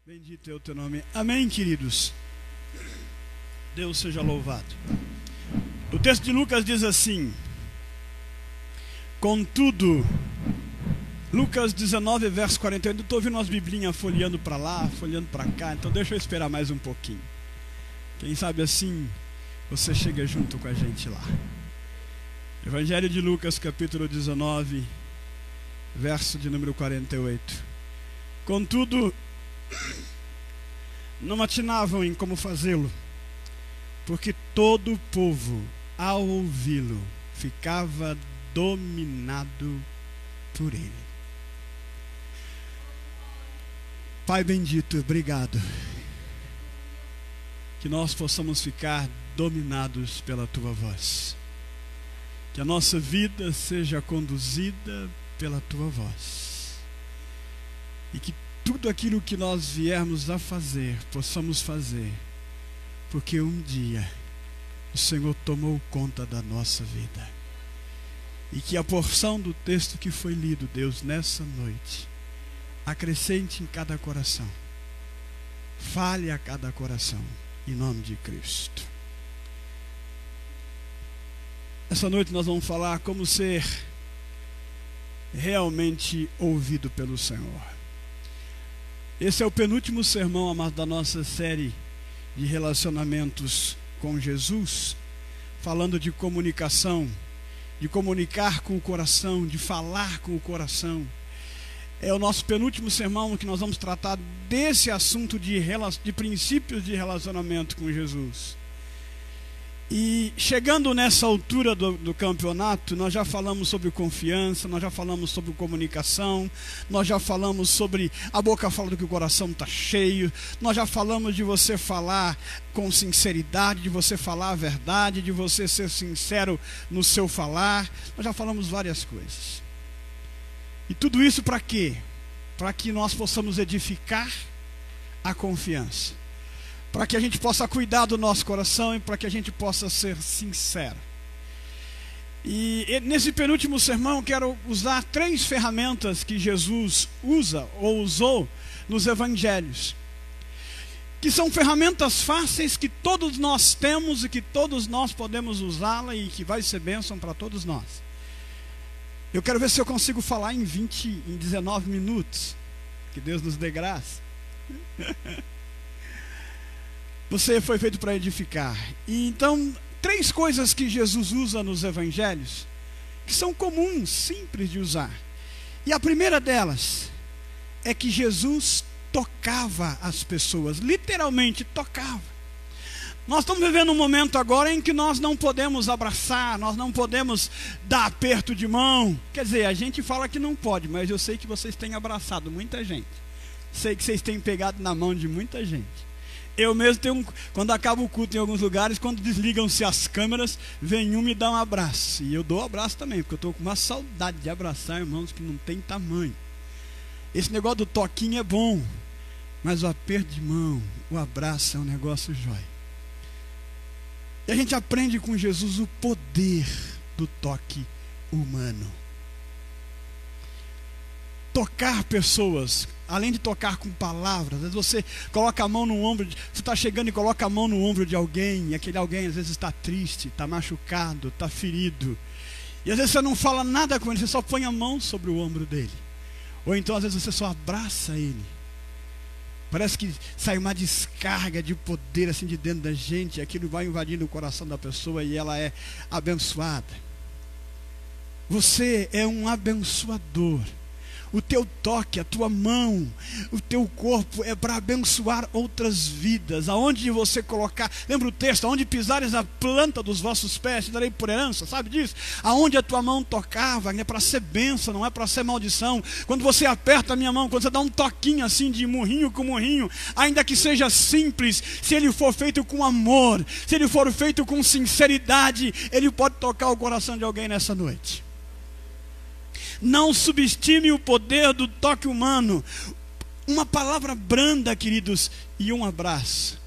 Bendito é o teu nome. Amém, queridos. Deus seja louvado. O texto de Lucas diz assim: contudo, Lucas 19, verso 48. Estou ouvindo umas biblinhas folheando para lá, folheando para cá, então deixa eu esperar mais um pouquinho. Quem sabe assim você chega junto com a gente lá. Evangelho de Lucas, capítulo 19, verso de número 48. Contudo, não atinavam em como fazê-lo, porque todo o povo, ao ouvi-lo, ficava dominado por ele. Pai bendito, obrigado, que nós possamos ficar dominados pela tua voz, que a nossa vida seja conduzida pela tua voz, e que tudo aquilo que nós viermos a fazer, possamos fazer, porque um dia o Senhor tomou conta da nossa vida. E que a porção do texto que foi lido, Deus, nessa noite, acrescente em cada coração, fale a cada coração, em nome de Cristo. Essa noite nós vamos falar como ser realmente ouvido pelo Senhor. Esse é o penúltimo sermão, amado, da nossa série de relacionamentos com Jesus, falando de comunicação, de comunicar com o coração, de falar com o coração. É o nosso penúltimo sermão que nós vamos tratar desse assunto de princípios de relacionamento com Jesus. E chegando nessa altura do campeonato, nós já falamos sobre confiança, nós já falamos sobre comunicação, nós já falamos sobre a boca fala do que o coração está cheio, nós já falamos de você falar com sinceridade, de você falar a verdade, de você ser sincero no seu falar. Nós já falamos várias coisas. E tudo isso para quê? Para que nós possamos edificar a confiança, para que a gente possa cuidar do nosso coração e para que a gente possa ser sincero. E nesse penúltimo sermão eu quero usar 3 ferramentas que Jesus usa ou usou nos evangelhos, que são ferramentas fáceis que todos nós temos e que todos nós podemos usá-la e que vai ser bênção para todos nós. Eu quero ver se eu consigo falar em 19 minutos. Que Deus nos dê graça. Você foi feito para edificar. E então, 3 coisas que Jesus usa nos evangelhos, que são comuns, simples de usar. E a primeira delas é que Jesus tocava as pessoas, literalmente tocava. Nós estamos vivendo um momento agora em que nós não podemos abraçar, nós não podemos dar aperto de mão. Quer dizer, a gente fala que não pode, mas eu sei que vocês têm abraçado muita gente. Sei que vocês têm pegado na mão de muita gente. Eu mesmo tenho, quando acaba o culto em alguns lugares, quando desligam-se as câmeras, vem um me dar um abraço. E eu dou um abraço também, porque eu estou com uma saudade de abraçar irmãos que não tem tamanho. Esse negócio do toquinho é bom, mas o aperto de mão, o abraço é um negócio jóia. E a gente aprende com Jesus o poder do toque humano. Tocar pessoas, além de tocar com palavras, às vezes você coloca a mão no ombro, você está chegando e coloca a mão no ombro de alguém, e aquele alguém às vezes está triste, está machucado, está ferido, e às vezes você não fala nada com ele, você só põe a mão sobre o ombro dele, ou então às vezes você só abraça ele. Parece que sai uma descarga de poder assim de dentro da gente, e aquilo vai invadindo o coração da pessoa e ela é abençoada. Você é um abençoador. O teu toque, a tua mão, o teu corpo é para abençoar outras vidas. Aonde você colocar, lembra o texto, aonde pisares a planta dos vossos pés, te darei por herança, sabe disso? Aonde a tua mão tocava, é para ser bênção, não é para ser maldição. Quando você aperta a minha mão, quando você dá um toquinho assim de murrinho com murrinho, ainda que seja simples, se ele for feito com amor, se ele for feito com sinceridade, ele pode tocar o coração de alguém nessa noite. Não subestime o poder do toque humano. Uma palavra branda, queridos, e um abraço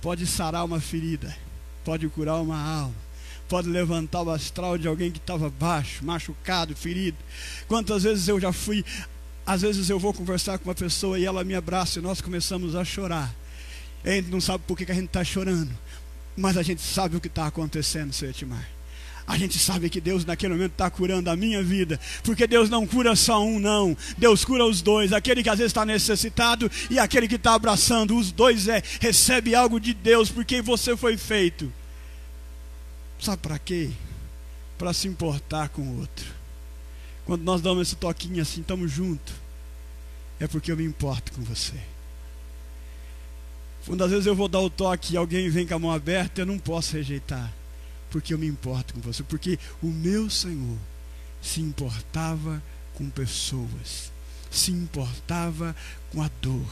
pode sarar uma ferida, pode curar uma alma, pode levantar o astral de alguém que estava baixo, machucado, ferido. Quantas vezes eu já fui Às vezes eu vou conversar com uma pessoa e ela me abraça e nós começamos a chorar. A gente não sabe por que a gente está chorando, mas a gente sabe o que está acontecendo, seu Etimar. A gente sabe que Deus naquele momento está curando a minha vida, porque Deus não cura só um, não. Deus cura os dois, aquele que às vezes está necessitado e aquele que está abraçando. Os dois recebe algo de Deus, porque você foi feito. Sabe para quê? Para se importar com o outro. Quando nós damos esse toquinho assim, estamos juntos, é porque eu me importo com você. Quando às vezes eu vou dar o toque e alguém vem com a mão aberta, eu não posso rejeitar, porque eu me importo com você, porque o meu Senhor se importava com pessoas, se importava com a dor,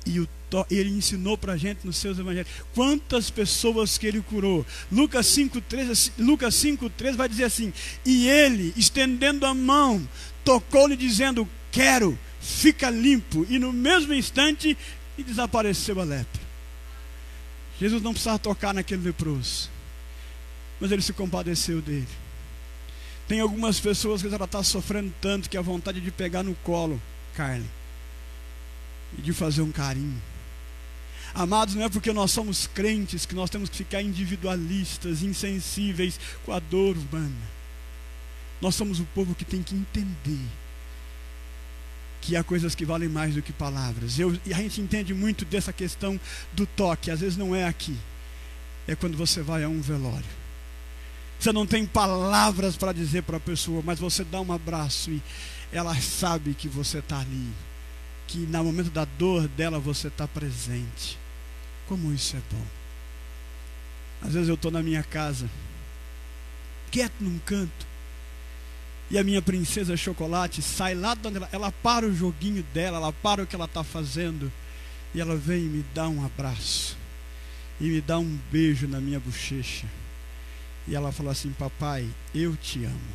e ele ensinou para a gente nos seus evangelhos quantas pessoas que ele curou. Lucas 5,13 vai dizer assim: e ele, estendendo a mão, tocou-lhe dizendo, quero, fica limpo, e no mesmo instante e desapareceu a lepra. Jesus não precisava tocar naquele leproso, mas ele se compadeceu dele. Tem algumas pessoas que ela está sofrendo tanto que a vontade de pegar no colo, Carne, e de fazer um carinho. Amados, não é porque nós somos crentes que nós temos que ficar individualistas, insensíveis com a dor humana. Nós somos o povo que tem que entender que há coisas que valem mais do que palavras. E a gente entende muito dessa questão do toque. Às vezes não é aqui, é quando você vai a um velório. Você não tem palavras para dizer para a pessoa, mas você dá um abraço e ela sabe que você está ali, que no momento da dor dela você está presente. Como isso é bom. Às vezes eu estou na minha casa, quieto num canto, e a minha princesa Chocolate sai lá de onde ela para o joguinho dela, ela para o que ela está fazendo, e ela vem e me dá um abraço, e me dá um beijo na minha bochecha, e ela fala assim: papai, eu te amo.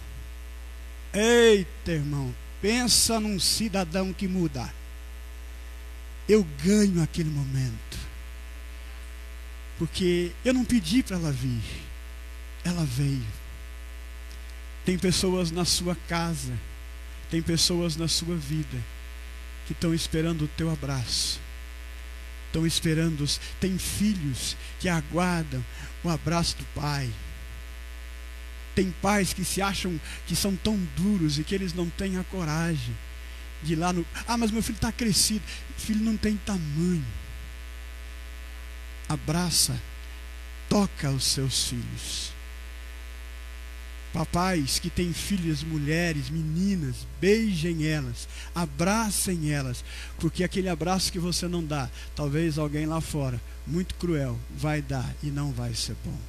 Eita, irmão, pensa num cidadão que muda. Eu ganho aquele momento, porque eu não pedi para ela vir, ela veio. Tem pessoas na sua casa, tem pessoas na sua vida que estão esperando o teu abraço, estão esperando. Tem filhos que aguardam o abraço do pai. Tem pais que se acham que são tão duros e que eles não têm a coragem de ir lá no... mas meu filho está crescido. O filho não tem tamanho. Abraça, toca os seus filhos. Papais que têm filhas, mulheres, meninas, beijem elas, abracem elas, porque aquele abraço que você não dá, talvez alguém lá fora, muito cruel, vai dar e não vai ser bom.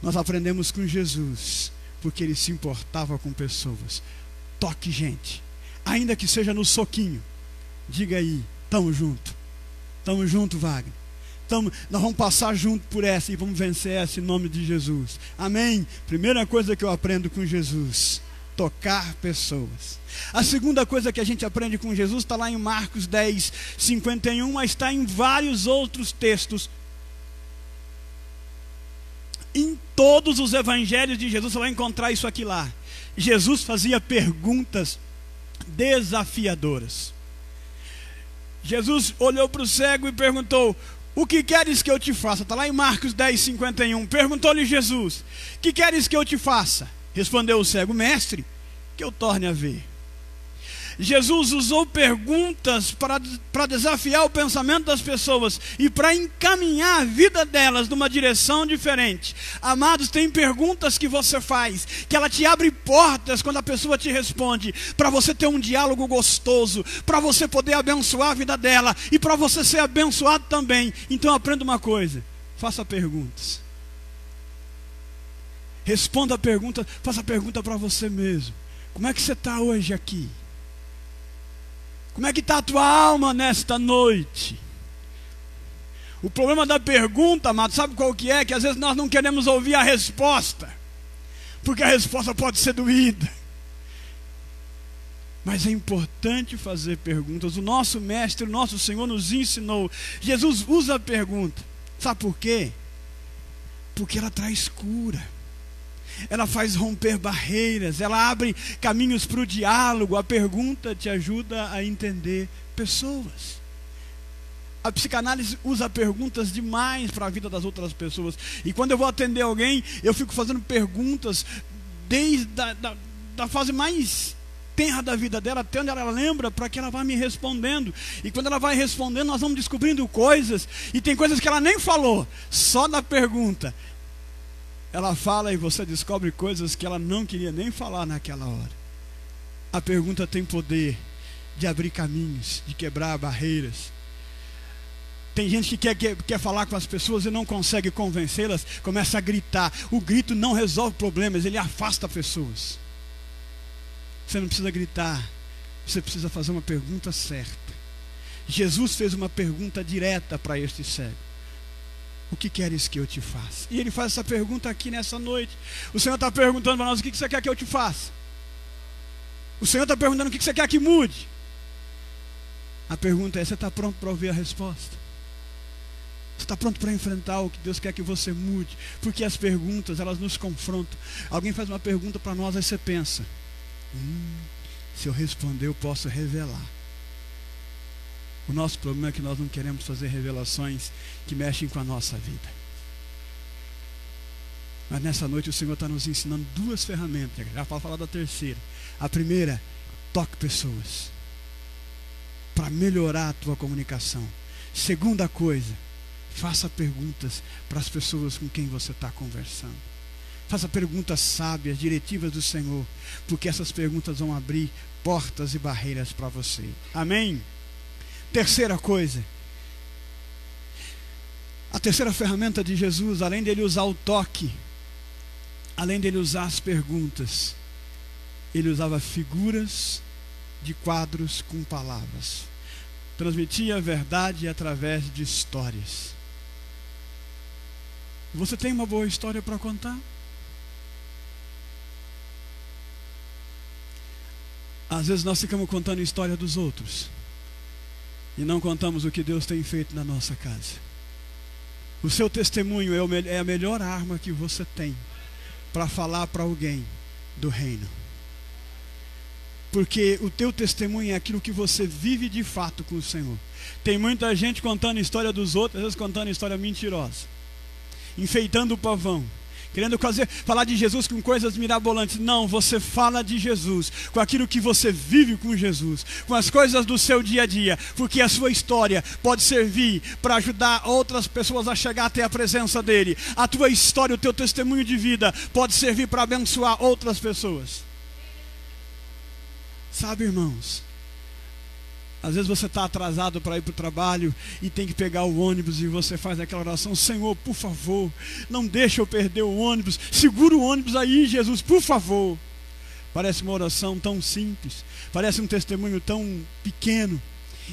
Nós aprendemos com Jesus, porque ele se importava com pessoas. Toque gente, ainda que seja no soquinho. Diga aí, tamo junto, Wagner. Nós vamos passar junto por essa e vamos vencer essa em nome de Jesus. Amém? Primeira coisa que eu aprendo com Jesus: tocar pessoas. A segunda coisa que a gente aprende com Jesus está lá em Marcos 10, 51, mas está em vários outros textos. Em todos os evangelhos de Jesus você vai encontrar isso aqui lá. Jesus fazia perguntas desafiadoras. Jesus olhou para o cego e perguntou: o que queres que eu te faça? Está lá em Marcos 10, 51. Perguntou-lhe Jesus: que queres que eu te faça? Respondeu o cego: mestre, que eu torne a ver. Jesus usou perguntas para desafiar o pensamento das pessoas e para encaminhar a vida delas numa direção diferente. Amados, tem perguntas que você faz, que ela te abre portas quando a pessoa te responde, para você ter um diálogo gostoso, para você poder abençoar a vida dela e para você ser abençoado também. Então aprenda uma coisa: faça perguntas. Responda a pergunta, faça a pergunta para você mesmo. Como é que você está hoje aqui? Como é que está a tua alma nesta noite? O problema da pergunta, amado, sabe qual que é? Que às vezes nós não queremos ouvir a resposta, porque a resposta pode ser doída. Mas é importante fazer perguntas. O nosso mestre, o nosso Senhor nos ensinou. Jesus usa a pergunta. Sabe por quê? Porque ela traz cura. ela faz romper barreiras, ela abre caminhos para o diálogo. A pergunta te ajuda a entender pessoas. A psicanálise usa perguntas demais para a vida das outras pessoas. E quando eu vou atender alguém, eu fico fazendo perguntas desde da fase mais tenra da vida dela, até onde ela lembra, para que ela vá me respondendo. E quando ela vai respondendo, nós vamos descobrindo coisas. E tem coisas que ela nem falou, só na pergunta ela fala, e você descobre coisas que ela não queria nem falar naquela hora. A pergunta tem poder de abrir caminhos, de quebrar barreiras. Tem gente que quer falar com as pessoas e não consegue convencê-las, começa a gritar. O grito não resolve problemas, ele afasta pessoas. Você não precisa gritar, você precisa fazer uma pergunta certa. Jesus fez uma pergunta direta para este cego: o que queres que eu te faça? E ele faz essa pergunta aqui nessa noite. O Senhor está perguntando para nós: o que você quer que eu te faça? O Senhor está perguntando: o que você quer que mude? A pergunta é: você está pronto para ouvir a resposta? Você está pronto para enfrentar o que Deus quer que você mude? Porque as perguntas, elas nos confrontam. Alguém faz uma pergunta para nós, aí você pensa: se eu responder, eu posso revelar. O nosso problema é que nós não queremos fazer revelações que mexem com a nossa vida. Mas nessa noite o Senhor está nos ensinando duas ferramentas. Já para falar da terceira. A primeira: toque pessoas, para melhorar a tua comunicação. Segunda coisa: faça perguntas para as pessoas com quem você está conversando. Faça perguntas sábias, diretivas do Senhor, porque essas perguntas vão abrir portas e barreiras para você. Amém? Terceira coisa. A terceira ferramenta de Jesus, além dele usar o toque, além dele usar as perguntas, ele usava figuras de quadros com palavras. Transmitia a verdade através de histórias. Você tem uma boa história para contar? Às vezes nós ficamos contando a história dos outros e não contamos o que Deus tem feito na nossa casa. O seu testemunho é a melhor arma que você tem para falar para alguém do reino. Porque o teu testemunho é aquilo que você vive de fato com o Senhor. Tem muita gente contando a história dos outros, às vezes contando a história mentirosa, enfeitando o pavão, querendo falar de Jesus com coisas mirabolantes. Não, você fala de Jesus com aquilo que você vive com Jesus, com as coisas do seu dia a dia, porque a sua história pode servir para ajudar outras pessoas a chegar até a presença dele. A tua história, o teu testemunho de vida pode servir para abençoar outras pessoas. Sabe, irmãos, às vezes você está atrasado para ir para o trabalho e tem que pegar o ônibus, e você faz aquela oração: Senhor, por favor, não deixa eu perder o ônibus, segura o ônibus aí, Jesus, por favor. Parece uma oração tão simples, parece um testemunho tão pequeno,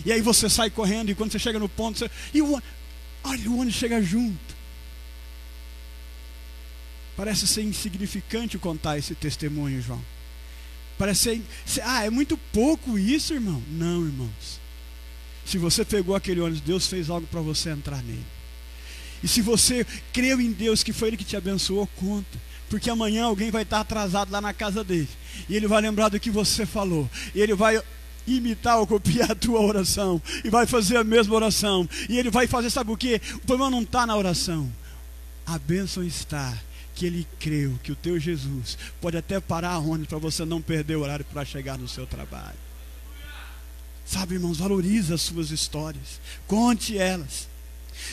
e aí você sai correndo, e quando você chega no ponto, olha, o ônibus chega junto. Parece ser insignificante contar esse testemunho, João. Parece ser, é muito pouco isso, irmão. Não, irmãos. Se você pegou aquele ônibus, Deus fez algo para você entrar nele. E se você creu em Deus, que foi Ele que te abençoou, conta. Porque amanhã alguém vai estar atrasado lá na casa dele, e ele vai lembrar do que você falou, e ele vai imitar ou copiar a tua oração, e vai fazer a mesma oração, e ele vai fazer, sabe o que? O problema não está na oração. A bênção está que ele creu que o teu Jesus pode até parar a ônibus para você não perder o horário para chegar no seu trabalho. Sabe, irmãos, valorize as suas histórias, conte elas.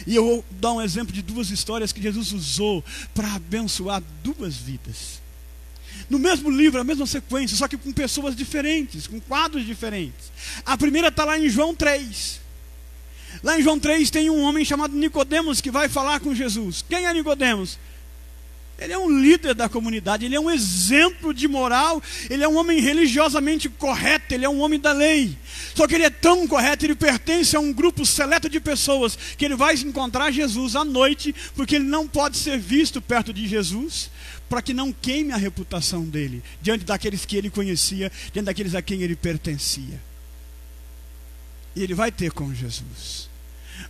E eu vou dar um exemplo de duas histórias que Jesus usou para abençoar duas vidas. No mesmo livro, a mesma sequência, só que com pessoas diferentes, com quadros diferentes. A primeira está lá em João 3. Lá em João 3 tem um homem chamado Nicodemos que vai falar com Jesus. Quem é Nicodemos? Ele é um líder da comunidade, ele é um exemplo de moral, ele é um homem religiosamente correto, ele é um homem da lei. Só que ele é tão correto, ele pertence a um grupo seleto de pessoas, que ele vai encontrar Jesus à noite, porque ele não pode ser visto perto de Jesus, para que não queime a reputação dele, diante daqueles que ele conhecia, diante daqueles a quem ele pertencia. E ele vai ter com Jesus.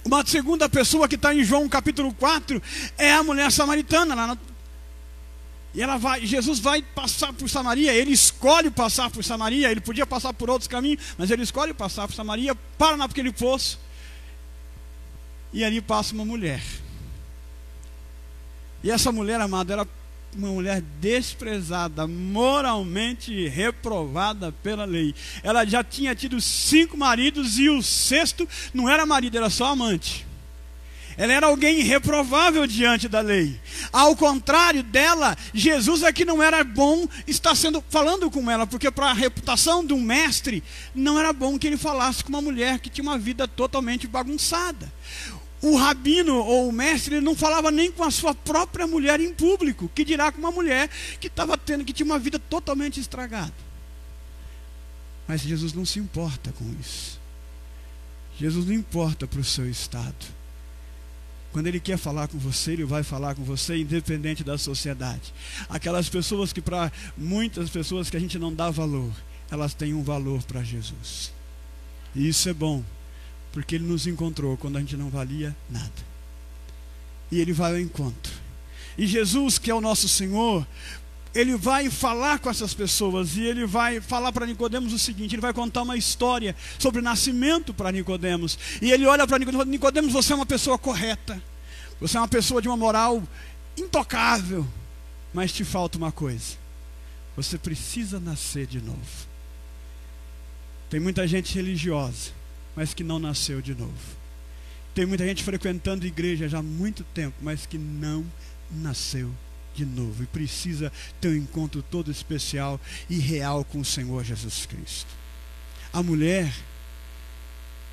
Uma segunda pessoa que está em João capítulo 4 é a mulher samaritana, lá E Jesus vai passar por Samaria, ele escolhe passar por Samaria, ele podia passar por outros caminhos, mas ele escolhe passar por Samaria, para naquele poço, e ali passa uma mulher. E essa mulher, amado, era uma mulher desprezada, moralmente reprovada pela lei. Ela já tinha tido 5 maridos e o 6º não era marido, era só amante. Ela era alguém irreprovável diante da lei. Ao contrário dela, Jesus é que não era bom estar falando com ela, porque para a reputação de um mestre, não era bom que ele falasse com uma mulher que tinha uma vida totalmente bagunçada. O rabino ou o mestre, ele não falava nem com a sua própria mulher em público, que dirá com uma mulher que tinha uma vida totalmente estragada. Mas Jesus não se importa com isso. Jesus não importa para o seu estado. Quando ele quer falar com você, ele vai falar com você, independente da sociedade. Aquelas pessoas que, para muitas pessoas que a gente não dá valor, elas têm um valor para Jesus. E isso é bom, porque ele nos encontrou quando a gente não valia nada. E ele vai ao encontro. E Jesus, que é o nosso Senhor, ele vai falar com essas pessoas, e ele vai falar para Nicodemos o seguinte: ele vai contar uma história sobre nascimento para Nicodemos. E ele olha para Nicodemos e fala: Nicodemos, você é uma pessoa correta, você é uma pessoa de uma moral intocável, mas te falta uma coisa: você precisa nascer de novo. Tem muita gente religiosa, mas que não nasceu de novo. Tem muita gente frequentando igreja já há muito tempo, mas que não nasceu de novo, e precisa ter um encontro todo especial e real com o Senhor Jesus Cristo. A mulher,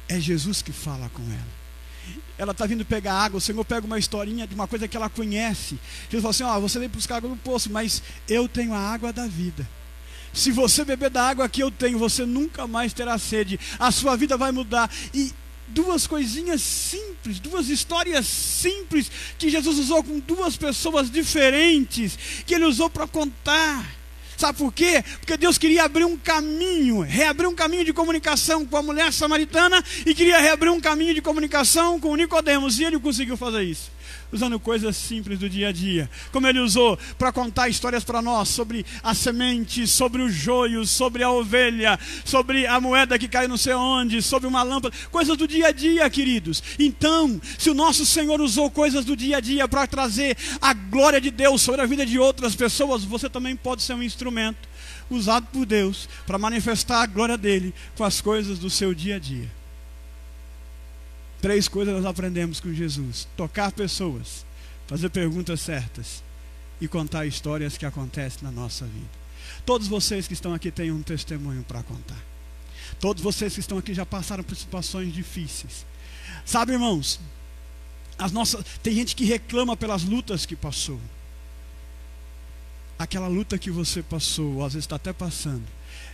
é Jesus que fala com ela. Ela está vindo pegar água, o Senhor pega uma historinha de uma coisa que ela conhece. Jesus fala assim: você veio buscar água no poço, mas eu tenho a água da vida. Se você beber da água que eu tenho, você nunca mais terá sede, a sua vida vai mudar. E duas coisinhas simples, duas histórias simples, que Jesus usou com duas pessoas diferentes, que ele usou para contar. Sabe por quê? Porque Deus queria abrir um caminho, reabrir um caminho de comunicação com a mulher samaritana, e queria reabrir um caminho de comunicação com Nicodemos, e ele conseguiu fazer isso, usando coisas simples do dia a dia, como ele usou para contar histórias para nós sobre a semente, sobre o joio, sobre a ovelha, sobre a moeda que caiu não sei onde, sobre uma lâmpada, coisas do dia a dia, queridos. Então, se o nosso Senhor usou coisas do dia a dia para trazer a glória de Deus sobre a vida de outras pessoas, você também pode ser um instrumento usado por Deus para manifestar a glória dele com as coisas do seu dia a dia. 3 coisas nós aprendemos com Jesus: tocar pessoas, fazer perguntas certas e contar histórias que acontecem na nossa vida. Todos vocês que estão aqui têm um testemunho para contar. Todos vocês que estão aqui já passaram por situações difíceis. Sabe, irmãos, tem gente que reclama pelas lutas que passou. Aquela luta que você passou, ou às vezes está até passando,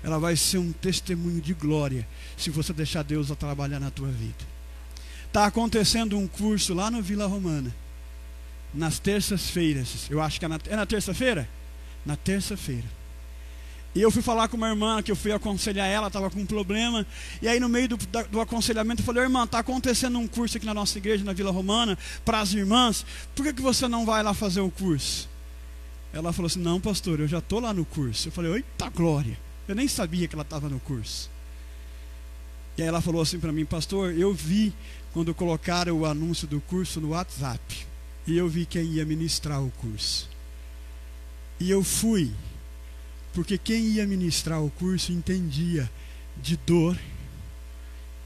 ela vai ser um testemunho de glória se você deixar Deus trabalhar na tua vida. Está acontecendo um curso lá no Vila Romana, nas terças-feiras. Eu acho que é na terça-feira? Na terça-feira. E eu fui falar com uma irmã, que eu fui aconselhar ela, estava com um problema. E aí no meio do aconselhamento eu falei: irmã, está acontecendo um curso aqui na nossa igreja, na Vila Romana, para as irmãs. Por que você não vai lá fazer o curso? Ela falou assim: não, pastor, eu já estou lá no curso. Eu falei: eita glória, eu nem sabia que ela estava no curso. E aí ela falou assim para mim: pastor, eu vi quando colocaram o anúncio do curso no WhatsApp, e eu vi quem ia ministrar o curso, e eu fui, porque quem ia ministrar o curso entendia de dor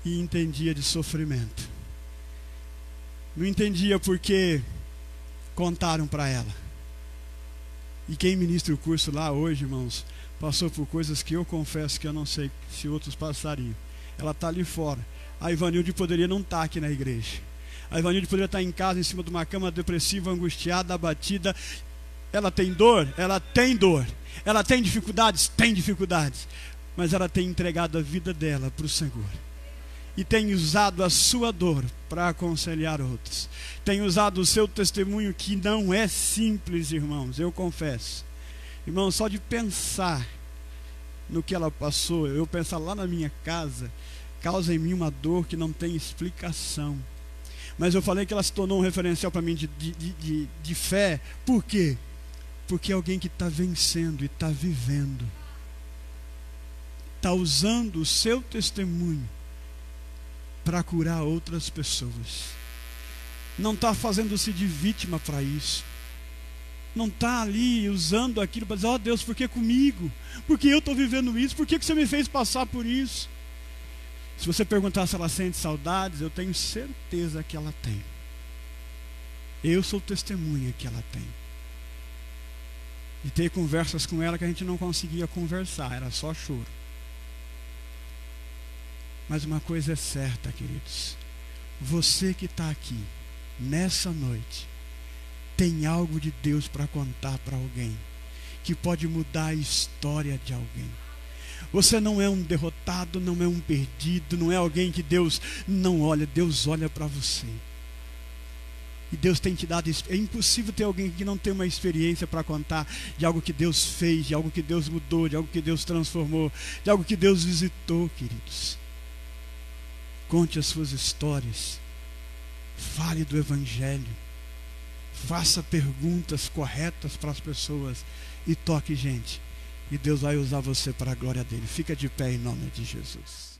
e entendia de sofrimento. Não entendia porque contaram para ela. E quem ministra o curso lá hoje, irmãos, passou por coisas que eu confesso que eu não sei se outros passariam. Ela está ali fora. A Ivanilde poderia não estar aqui na igreja. A Ivanilde poderia estar em casa, em cima de uma cama, depressiva, angustiada, abatida. Ela tem dor? Ela tem dor. Ela tem dificuldades? Tem dificuldades. Mas ela tem entregado a vida dela para o Senhor. E tem usado a sua dor para aconselhar outros. Tem usado o seu testemunho, que não é simples, irmãos, eu confesso. Irmão, só de pensar no que ela passou, eu pensar lá na minha casa, causa em mim uma dor que não tem explicação. Mas eu falei que ela se tornou um referencial para mim de fé. Por quê? Porque é alguém que está vencendo e está vivendo, está usando o seu testemunho para curar outras pessoas. Não está fazendo-se de vítima para isso. Não está ali usando aquilo para dizer: ó Deus, por que comigo? Por que eu estou vivendo isso? Por que você me fez passar por isso? Se você perguntar se ela sente saudades, eu tenho certeza que ela tem. Eu sou testemunha que ela tem. E ter conversas com ela que a gente não conseguia conversar, era só choro. Mas uma coisa é certa, queridos: você que está aqui nessa noite tem algo de Deus para contar para alguém, que pode mudar a história de alguém. Você não é um derrotado, não é um perdido, não é alguém que Deus não olha. Deus olha para você. E Deus tem te dado. É impossível ter alguém que não tem uma experiência para contar de algo que Deus fez, de algo que Deus mudou, de algo que Deus transformou, de algo que Deus visitou, queridos. Conte as suas histórias. Fale do Evangelho. Faça perguntas corretas para as pessoas. E toque gente. E Deus vai usar você para a glória dele. Fica de pé em nome de Jesus.